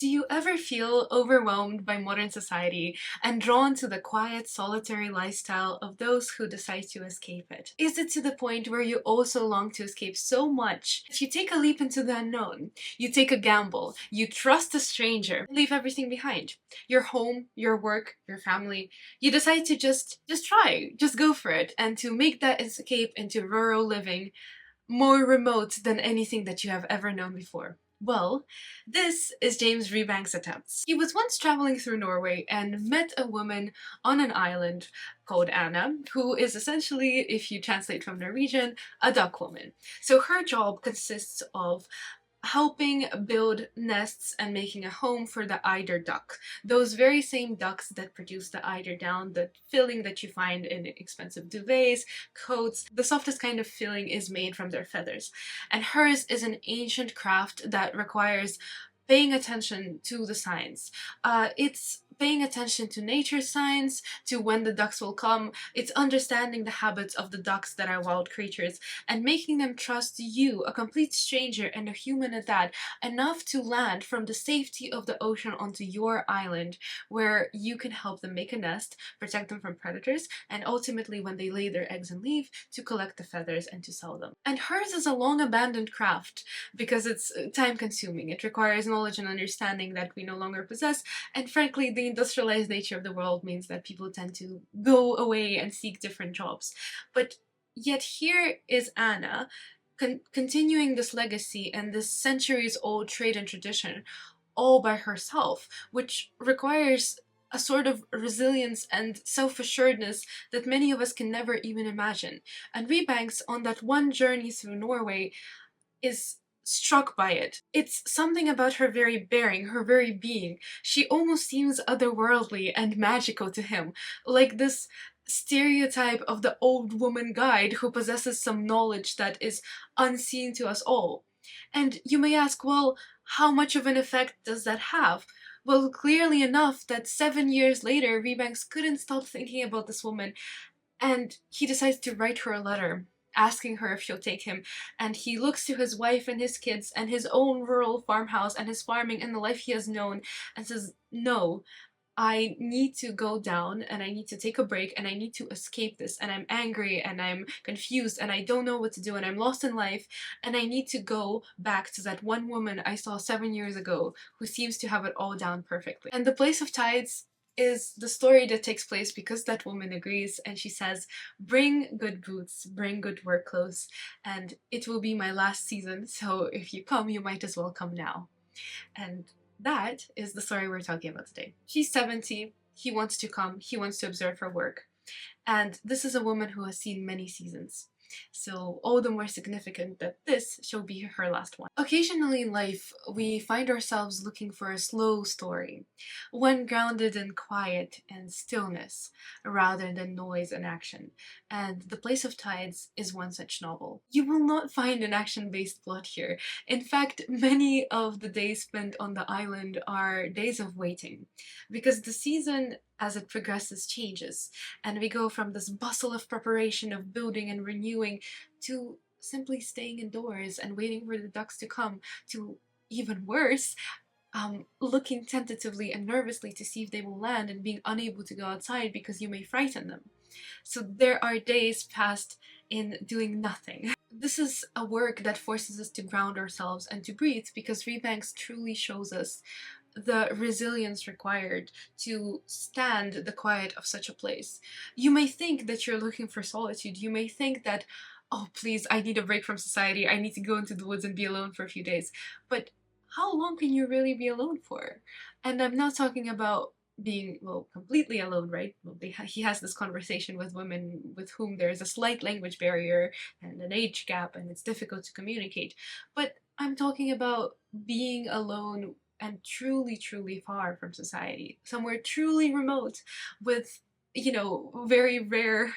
Do you ever feel overwhelmed by modern society and drawn to the quiet, solitary lifestyle of those who decide to escape it? Is it to the point where you also long to escape so much that you take a leap into the unknown? You take a gamble, you trust a stranger, leave everything behind. Your home, your work, your family. You decide to just try, just go for it, and to make that escape into rural living more remote than anything that you have ever known before. Well, this is James Rebanks' attempts. He was once traveling through Norway and met a woman on an island called Anna, who is essentially, if you translate from Norwegian, a duck woman. So her job consists of helping build nests and making a home for the eider duck. Those very same ducks that produce the eider down, the filling that you find in expensive duvets, coats. The softest kind of filling is made from their feathers. And hers is an ancient craft that requires paying attention to the signs. It's paying attention to nature signs, to when the ducks will come. It's understanding the habits of the ducks that are wild creatures and making them trust you, a complete stranger and a human at that, enough to land from the safety of the ocean onto your island where you can help them make a nest, protect them from predators, and ultimately when they lay their eggs and leave, to collect the feathers and to sell them. And hers is a long abandoned craft because it's time consuming. It requires knowledge and understanding that we no longer possess, and frankly the industrialized nature of the world means that people tend to go away and seek different jobs. But yet here is Anna continuing this legacy and this centuries old trade and tradition all by herself, which requires a sort of resilience and self-assuredness that many of us can never even imagine. And Rebanks, on that one journey through Norway, is struck by it. It's something about her very bearing, her very being. She almost seems otherworldly and magical to him, like this stereotype of the old woman guide who possesses some knowledge that is unseen to us all. And you may ask, well, how much of an effect does that have? Well, clearly enough that 7 years later, Rebanks couldn't stop thinking about this woman, and he decides to write her a letter asking her if she'll take him. And he looks to his wife and his kids and his own rural farmhouse and his farming and the life he has known and says, no, I need to go down and I need to take a break and I need to escape this, and I'm angry and I'm confused and I don't know what to do and I'm lost in life, and I need to go back to that one woman I saw 7 years ago who seems to have it all down perfectly. And The Place of Tides is the story that takes place because that woman agrees, and she says, bring good boots, bring good work clothes, and it will be my last season, so if you come, you might as well come now. And that is the story we're talking about today. She's 70, he wants to come, he wants to observe her work, and this is a woman who has seen many seasons. So all the more significant that this shall be her last one. Occasionally in life, we find ourselves looking for a slow story, one grounded in quiet and stillness, rather than noise and action, and The Place of Tides is one such novel. You will not find an action-based plot here. In fact, many of the days spent on the island are days of waiting, because the season as it progresses changes, and we go from this bustle of preparation, of building and renewing, to simply staying indoors and waiting for the ducks to come, to even worse, looking tentatively and nervously to see if they will land and being unable to go outside because you may frighten them. So there are days passed in doing nothing. This is a work that forces us to ground ourselves and to breathe, because Rebanks truly shows us the resilience required to stand the quiet of such a place. You may think that you're looking for solitude. You may think that, oh please, I need a break from society. I need to go into the woods and be alone for a few days. But how long can you really be alone for? And I'm not talking about being, well, completely alone, right? Well, he has this conversation with women with whom there is a slight language barrier and an age gap and it's difficult to communicate. But I'm talking about being alone and truly, truly far from society, somewhere truly remote with, you know, very rare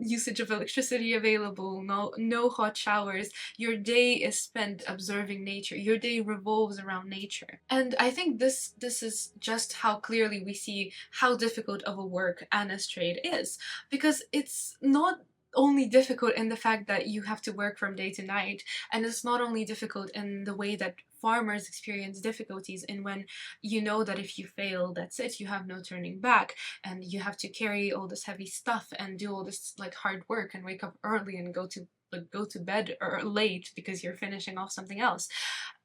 usage of electricity available, no hot showers. Your day is spent observing nature. Your day revolves around nature. And I think this is just how clearly we see how difficult of a work Anna's trade is, because it's not only difficult in the fact that you have to work from day to night, and it's not only difficult in the way that farmers experience difficulties in when you know that if you fail, that's it, you have no turning back, and you have to carry all this heavy stuff and do all this like hard work and wake up early and go to bed or late because you're finishing off something else.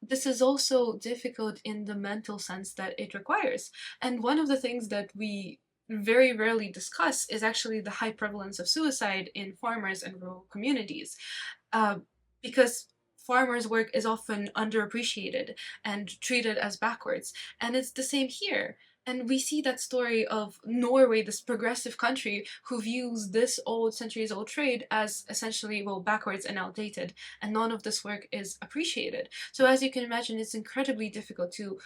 This is also difficult in the mental sense that it requires. And one of the things that we very rarely discuss is actually the high prevalence of suicide in farmers and rural communities. Uh, because farmers' work is often underappreciated and treated as backwards. And it's the same here. And we see that story of Norway, this progressive country who views this old, centuries old trade as essentially, well, backwards and outdated, and none of this work is appreciated. So, as you can imagine, it's incredibly difficult to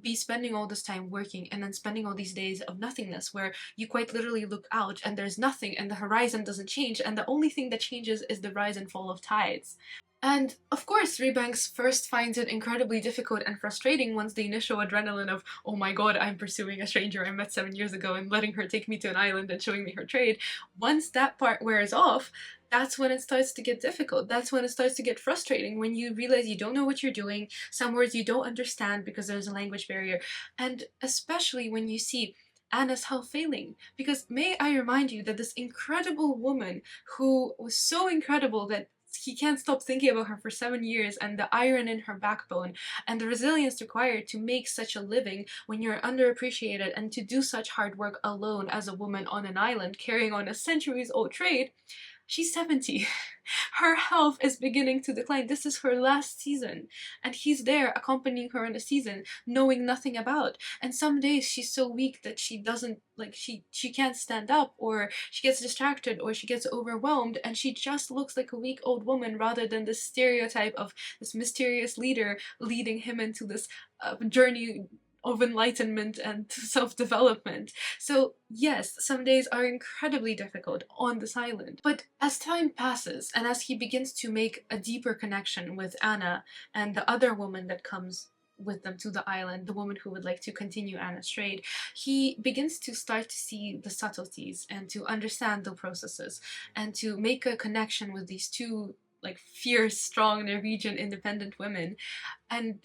be spending all this time working and then spending all these days of nothingness where you quite literally look out and there's nothing and the horizon doesn't change, and the only thing that changes is the rise and fall of tides. And of course, Rebanks first finds it incredibly difficult and frustrating once the initial adrenaline of, oh my god, I'm pursuing a stranger I met 7 years ago and letting her take me to an island and showing me her trade. Once that part wears off, that's when it starts to get difficult. That's when it starts to get frustrating, when you realize you don't know what you're doing, some words you don't understand because there's a language barrier, and especially when you see Anna's health failing. Because may I remind you that this incredible woman who was so incredible that he can't stop thinking about her for 7 years, and the iron in her backbone and the resilience required to make such a living when you're underappreciated and to do such hard work alone as a woman on an island carrying on a centuries old trade. She's 70. Her health is beginning to decline. This is her last season. And he's there accompanying her in a season, knowing nothing about. And some days she's so weak that she doesn't, like, she can't stand up, or she gets distracted, or she gets overwhelmed, and she just looks like a weak old woman rather than this stereotype of this mysterious leader leading him into this journey of enlightenment and self-development. So yes, some days are incredibly difficult on this island. But as time passes, and as he begins to make a deeper connection with Anna and the other woman that comes with them to the island, the woman who would like to continue Anna's trade, he begins to start to see the subtleties and to understand the processes and to make a connection with these two like fierce, strong Norwegian independent women. And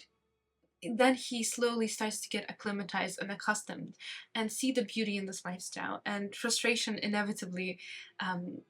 then he slowly starts to get acclimatized and accustomed and see the beauty in this lifestyle. And frustration inevitably,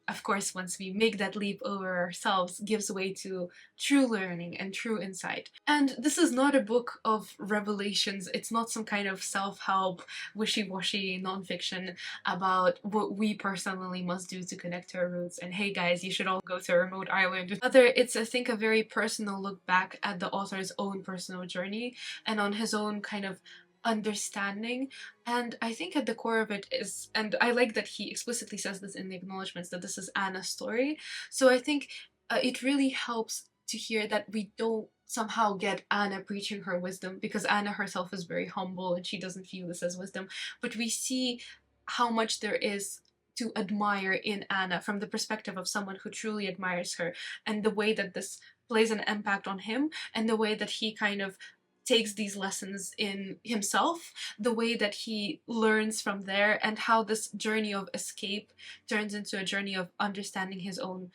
of course, once we make that leap over ourselves, gives way to true learning and true insight. And this is not a book of revelations. It's not some kind of self-help, wishy-washy nonfiction about what we personally must do to connect to our roots. And hey guys, you should all go to a remote island. Rather, it's, I think, a very personal look back at the author's own personal journey and on his own kind of understanding. And I think at the core of it is, and I like that he explicitly says this in the acknowledgements, that this is Anna's story. So I think it really helps to hear that we don't somehow get Anna preaching her wisdom, because Anna herself is very humble and she doesn't view this as wisdom, but we see how much there is to admire in Anna from the perspective of someone who truly admires her, and the way that this plays an impact on him, and the way that he kind of takes these lessons in himself, the way that he learns from there, and how this journey of escape turns into a journey of understanding his own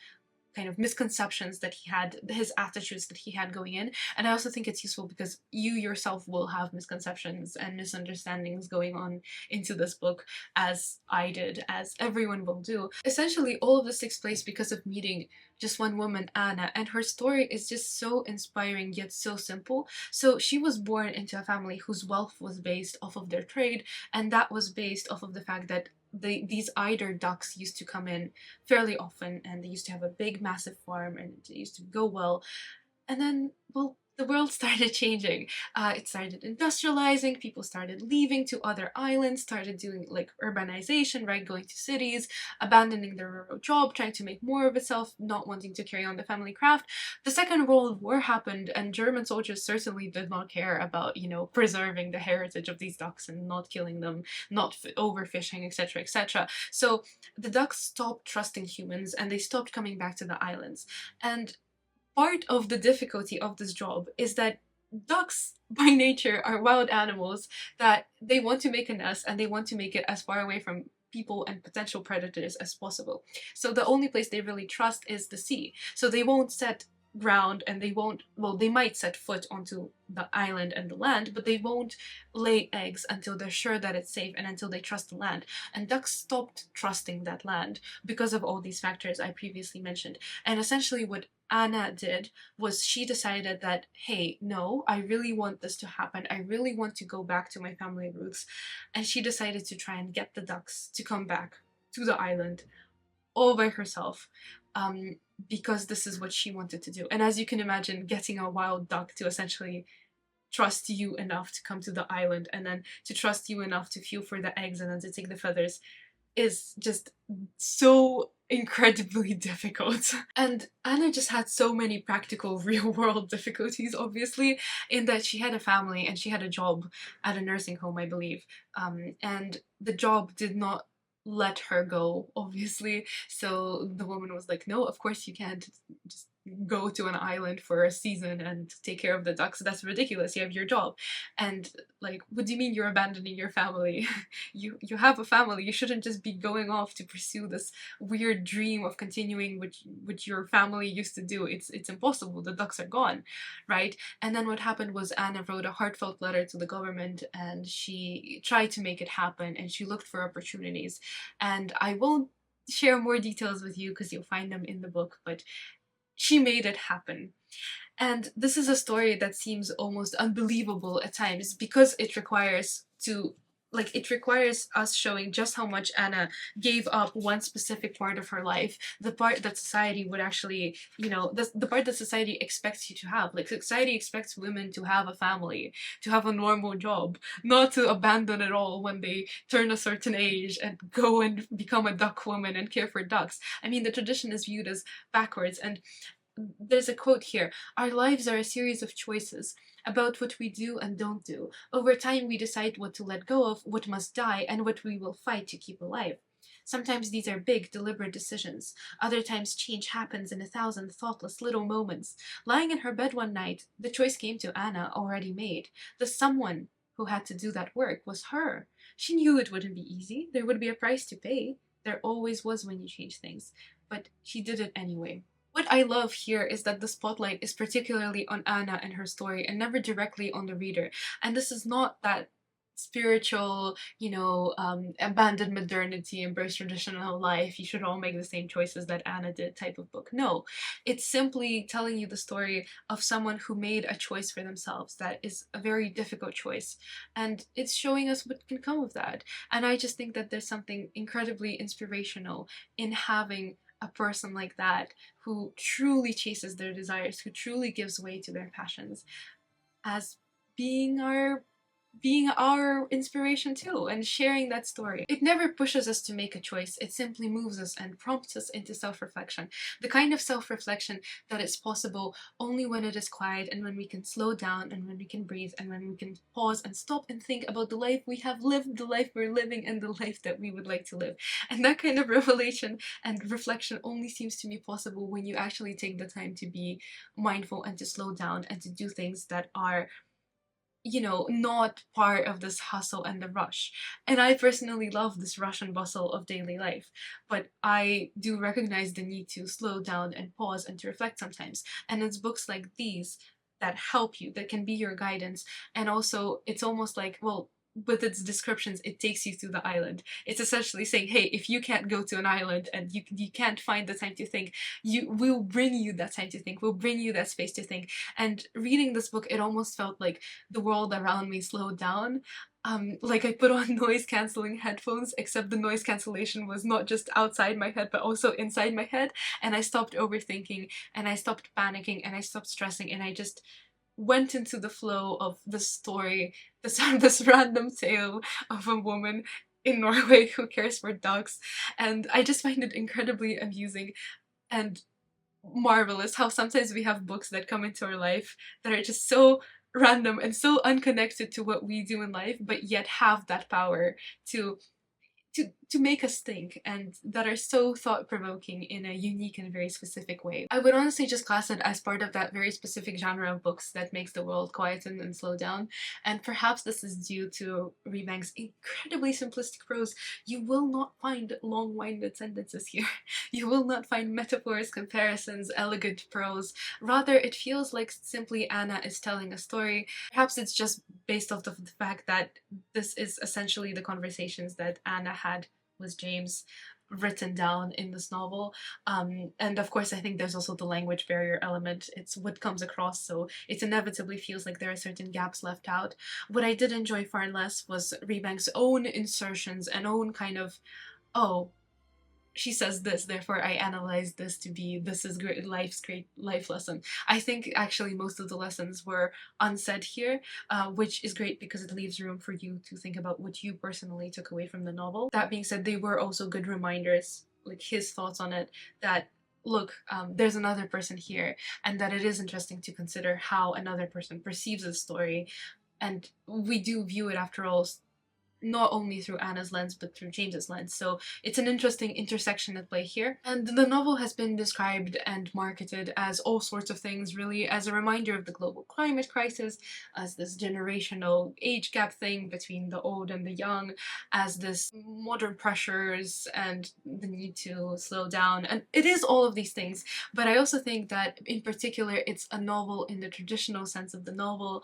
kind of misconceptions that he had, his attitudes that he had going in. And I also think it's useful because you yourself will have misconceptions and misunderstandings going on into this book, as I did, as everyone will do. Essentially, all of this takes place because of meeting just one woman, Anna, and her story is just so inspiring yet so simple. So she was born into a family whose wealth was based off of their trade, and that was based off of the fact that these eider ducks used to come in fairly often, and they used to have a big massive farm, and it used to go well. And then, well, the world started changing. It started industrializing, people started leaving to other islands, started doing like urbanization, right, going to cities, abandoning their rural job, trying to make more of itself, not wanting to carry on the family craft. The Second World War happened, and German soldiers certainly did not care about, you know, preserving the heritage of these ducks and not killing them, not overfishing, etc., etc. So the ducks stopped trusting humans and they stopped coming back to the islands. And part of the difficulty of this job is that ducks by nature are wild animals, that they want to make a nest and they want to make it as far away from people and potential predators as possible. So the only place they really trust is the sea. So they won't set ground, and they won't, well, they might set foot onto the island and the land, but they won't lay eggs until they're sure that it's safe and until they trust the land. And ducks stopped trusting that land because of all these factors I previously mentioned. And essentially what Anna did was she decided that, hey, no, I really want this to happen. I really want to go back to my family roots. And she decided to try and get the ducks to come back to the island all by herself, because this is what she wanted to do. And as you can imagine, getting a wild duck to essentially trust you enough to come to the island and then to trust you enough to feel for the eggs and then to take the feathers is just so incredibly difficult. And Anna just had so many practical real world difficulties, obviously, in that she had a family and she had a job at a nursing home, I believe, and the job did not let her go, obviously. So the woman was like, no, of course you can't just go to an island for a season and take care of the ducks. That's ridiculous. You have your job. And like, what do you mean you're abandoning your family? You have a family. You shouldn't just be going off to pursue this weird dream of continuing which your family used to do. It's impossible. The ducks are gone, right? And then what happened was Anna wrote a heartfelt letter to the government and she tried to make it happen and she looked for opportunities. And I won't share more details with you because you'll find them in the book, but she made it happen. And this is a story that seems almost unbelievable at times because it requires us showing just how much Anna gave up one specific part of her life, the part that society would actually, the part that society expects you to have. Like, society expects women to have a family, to have a normal job, not to abandon it all when they turn a certain age and go and become a duck woman and care for ducks. I mean, the tradition is viewed as backwards, and there's a quote here: our lives are a series of choices about what we do and don't do. Over time, we decide what to let go of, what must die, and what we will fight to keep alive. Sometimes these are big, deliberate decisions. Other times, change happens in 1,000 thoughtless little moments. Lying in her bed one night, the choice came to Anna, already made. The someone who had to do that work was her. She knew it wouldn't be easy. There would be a price to pay. There always was when you change things. But she did it anyway. What I love here is that the spotlight is particularly on Anna and her story and never directly on the reader. And this is not that spiritual, abandon modernity, embrace traditional life, you should all make the same choices that Anna did type of book. No, it's simply telling you the story of someone who made a choice for themselves that is a very difficult choice. And it's showing us what can come of that. And I just think that there's something incredibly inspirational in having a person like that who truly chases their desires, who truly gives way to their passions, as being our inspiration too, and sharing that story. It never pushes us to make a choice, it simply moves us and prompts us into self-reflection. The kind of self-reflection that is possible only when it is quiet and when we can slow down and when we can breathe and when we can pause and stop and think about the life we have lived, the life we're living, and the life that we would like to live. And that kind of revelation and reflection only seems to be possible when you actually take the time to be mindful and to slow down and to do things that are not part of this hustle and the rush. And I personally love this rush and bustle of daily life, but I do recognize the need to slow down and pause and to reflect sometimes. And it's books like these that help you, that can be your guidance. And also, it's almost like, well, with its descriptions, it takes you to the island. It's essentially saying, hey, if you can't go to an island and you can't find the time to think, we'll bring you that time to think. We'll bring you that space to think. And reading this book, it almost felt like the world around me slowed down. Like I put on noise cancelling headphones, except the noise cancellation was not just outside my head, but also inside my head. And I stopped overthinking and I stopped panicking and I stopped stressing and I just went into the flow of the story, this random tale of a woman in Norway who cares for ducks. And I just find it incredibly amusing and marvelous how sometimes we have books that come into our life that are just so random and so unconnected to what we do in life, but yet have that power to to make us think, and that are so thought-provoking in a unique and very specific way. I would honestly just class it as part of that very specific genre of books that makes the world quieten and slow down, and perhaps this is due to Rebanks' incredibly simplistic prose. You will not find long-winded sentences here. You will not find metaphors, comparisons, elegant prose. Rather, it feels like simply Anna is telling a story. Perhaps it's just based off of the fact that this is essentially the conversations that Anna had with James written down in this novel. And of course I think there's also the language barrier element. It's what comes across, so it inevitably feels like there are certain gaps left out. What I did enjoy far and less was Rebanks' own insertions and own kind of, oh, she says this, therefore I analyze this to be, this is great life lesson. I think actually most of the lessons were unsaid here, which is great because it leaves room for you to think about what you personally took away from the novel. That being said, they were also good reminders, like his thoughts on it, that look, there's another person here, and that it is interesting to consider how another person perceives the story, and we do view it after all not only through Anna's lens but through James's lens. So it's an interesting intersection at play here. And the novel has been described and marketed as all sorts of things, really, as a reminder of the global climate crisis, as this generational age gap thing between the old and the young, as this modern pressures and the need to slow down. And it is all of these things, but I also think that in particular it's a novel in the traditional sense of the novel,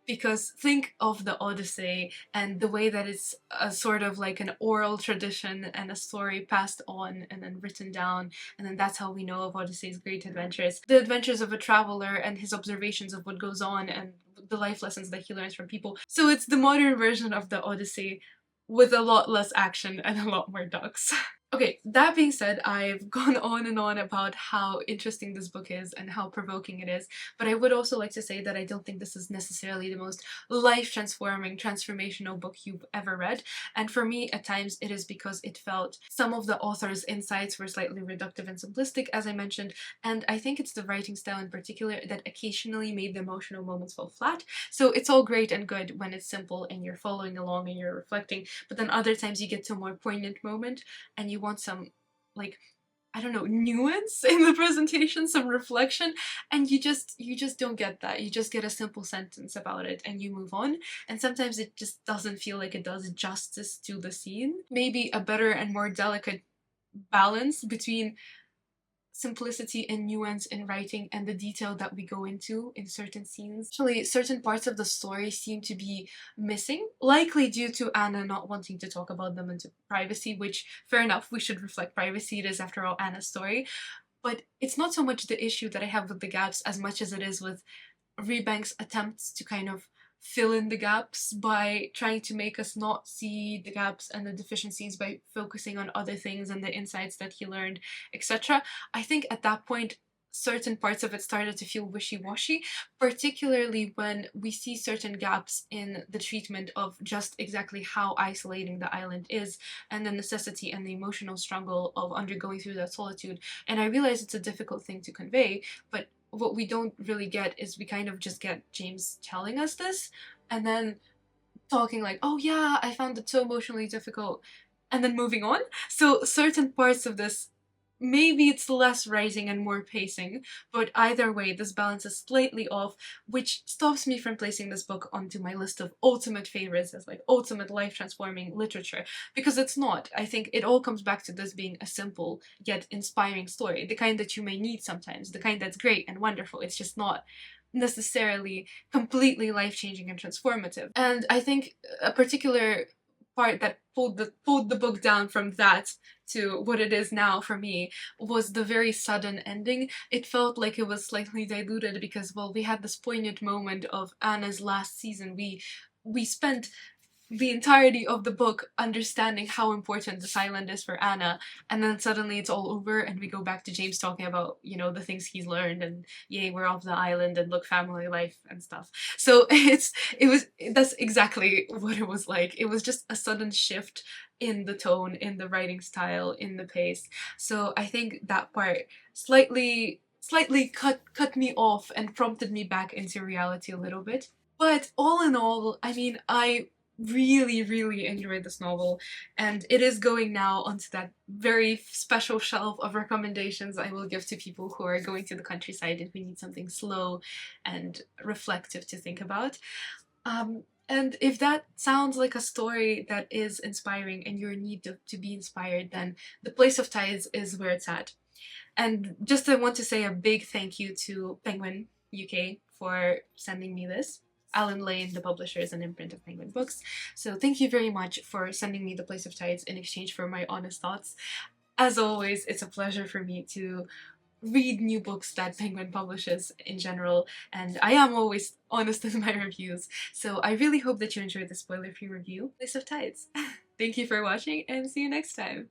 because think of the Odyssey and the way that it's a sort of like an oral tradition and a story passed on and then written down, and then that's how we know of Odyssey's great adventures. The adventures of a traveler and his observations of what goes on and the life lessons that he learns from people. So it's the modern version of the Odyssey with a lot less action and a lot more ducks. Okay, that being said, I've gone on and on about how interesting this book is and how provoking it is, but I would also like to say that I don't think this is necessarily the most life-transforming, transformational book you've ever read, and for me, at times, it is because it felt some of the author's insights were slightly reductive and simplistic, as I mentioned, and I think it's the writing style in particular that occasionally made the emotional moments fall flat. So it's all great and good when it's simple and you're following along and you're reflecting, but then other times you get to a more poignant moment and you want some, like, I don't know, nuance in the presentation, some reflection, and you just don't get that. You just get a simple sentence about it and you move on, and sometimes it just doesn't feel like it does justice to the scene. Maybe a better and more delicate balance between simplicity and nuance in writing and the detail that we go into in certain scenes. Actually, certain parts of the story seem to be missing, likely due to Anna not wanting to talk about them into privacy, which, fair enough, we should reflect privacy. It is, after all, Anna's story. But it's not so much the issue that I have with the gaps as much as it is with Rebanks' attempts to kind of fill in the gaps by trying to make us not see the gaps and the deficiencies by focusing on other things and the insights that he learned, etc. I think at that point certain parts of it started to feel wishy-washy, particularly when we see certain gaps in the treatment of just exactly how isolating the island is and the necessity and the emotional struggle of undergoing through that solitude. And I realize it's a difficult thing to convey, but what we don't really get is we kind of just get James telling us this and then talking like, oh yeah, I found it so emotionally difficult, and then moving on. So certain parts of this, maybe it's less writing and more pacing, but either way this balance is slightly off, which stops me from placing this book onto my list of ultimate favorites as like ultimate life-transforming literature, because it's not. I think it all comes back to this being a simple yet inspiring story, the kind that you may need sometimes, the kind that's great and wonderful. It's just not necessarily completely life-changing and transformative. And I think a particular part that pulled the book down from that to what it is now for me was the very sudden ending. It felt like it was slightly diluted because, well, we had this poignant moment of Anna's last season. We spent the entirety of the book understanding how important this island is for Anna, and then suddenly it's all over and we go back to James talking about, you know, the things he's learned and yay, we're off the island and look, family life and stuff. So that's exactly what it was like. It was just a sudden shift in the tone, in the writing style, in the pace. So I think that part slightly cut me off and prompted me back into reality a little bit. But all in all, I mean, I really enjoyed this novel, and it is going now onto that very special shelf of recommendations I will give to people who are going to the countryside and who need something slow and reflective to think about. And if that sounds like a story that is inspiring and you're in need to be inspired, then The Place of Tides is where it's at. And just I want to say a big thank you to Penguin UK for sending me this. Alan Lane, the publisher, is an imprint of Penguin Books. So thank you very much for sending me The Place of Tides in exchange for my honest thoughts. As always, it's a pleasure for me to read new books that Penguin publishes in general, and I am always honest in my reviews. So I really hope that you enjoyed the spoiler-free review, Place of Tides. Thank you for watching, and see you next time!